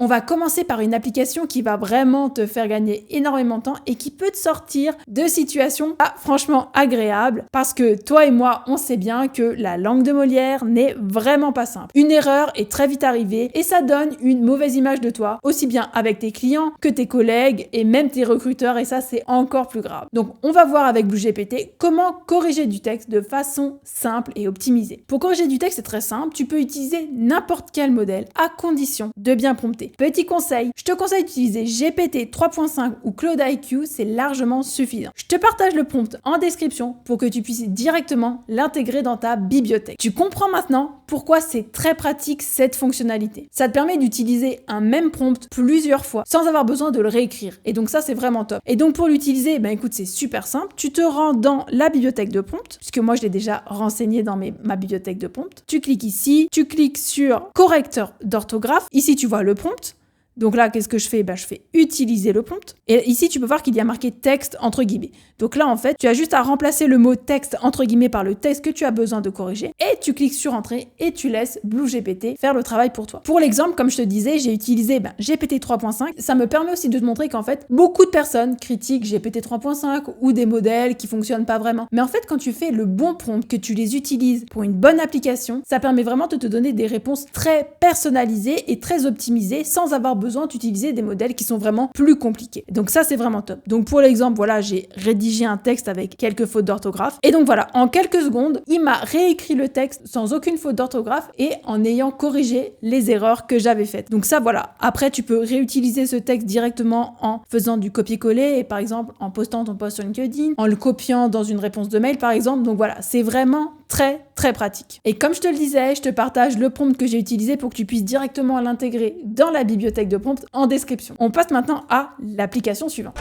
On va commencer par une application qui va vraiment te faire gagner énormément de temps et qui peut te sortir de situations franchement agréables parce que toi et moi, on sait bien que la langue de Molière n'est vraiment pas simple. Une erreur est très vite arrivée et ça donne une mauvaise image de toi, aussi bien avec tes clients que tes collègues et même tes recruteurs, et ça c'est encore plus grave. Donc on va voir avec BlueGPT comment corriger du texte de façon simple et optimisée. Pour corriger du texte, c'est très simple, tu peux utiliser n'importe quel modèle à condition de bien prompter. Petit conseil, je te conseille d'utiliser GPT 3.5 ou Claude IQ, c'est largement suffisant. Je te partage le prompt en description pour que tu puisses directement l'intégrer dans ta bibliothèque. Tu comprends maintenant pourquoi c'est très pratique cette fonctionnalité. Ça te permet d'utiliser un même prompt plusieurs fois sans avoir besoin de le réécrire. Et donc ça, c'est vraiment top. Et donc pour l'utiliser, écoute, c'est super simple. Tu te rends dans la bibliothèque de prompt, puisque moi je l'ai déjà renseigné dans ma bibliothèque de prompt. Tu cliques ici, tu cliques sur correcteur d'orthographe. Ici, tu vois le prompt. Donc là, qu'est-ce que je fais ? Je fais utiliser le prompt. Et ici, tu peux voir qu'il y a marqué texte entre guillemets. Donc là, en fait, tu as juste à remplacer le mot texte entre guillemets par le texte que tu as besoin de corriger. Et tu cliques sur entrée et tu laisses BlueGPT faire le travail pour toi. Pour l'exemple, comme je te disais, j'ai utilisé GPT 3.5. Ça me permet aussi de te montrer qu'en fait, beaucoup de personnes critiquent GPT 3.5 ou des modèles qui fonctionnent pas vraiment. Mais en fait, quand tu fais le bon prompt, que tu les utilises pour une bonne application, ça permet vraiment de te donner des réponses très personnalisées et très optimisées sans avoir besoin d'utiliser des modèles qui sont vraiment plus compliqués. Donc ça, c'est vraiment top. Donc pour l'exemple, voilà, j'ai rédigé un texte avec quelques fautes d'orthographe. Et donc voilà, en quelques secondes, il m'a réécrit le texte sans aucune faute d'orthographe et en ayant corrigé les erreurs que j'avais faites. Donc ça, voilà. Après, tu peux réutiliser ce texte directement en faisant du copier-coller et par exemple en postant ton post sur LinkedIn, en le copiant dans une réponse de mail par exemple. Donc voilà, c'est vraiment très pratique. Et comme je te le disais, je te partage le prompt que j'ai utilisé pour que tu puisses directement l'intégrer dans la bibliothèque de prompt en description. On passe maintenant à l'application suivante.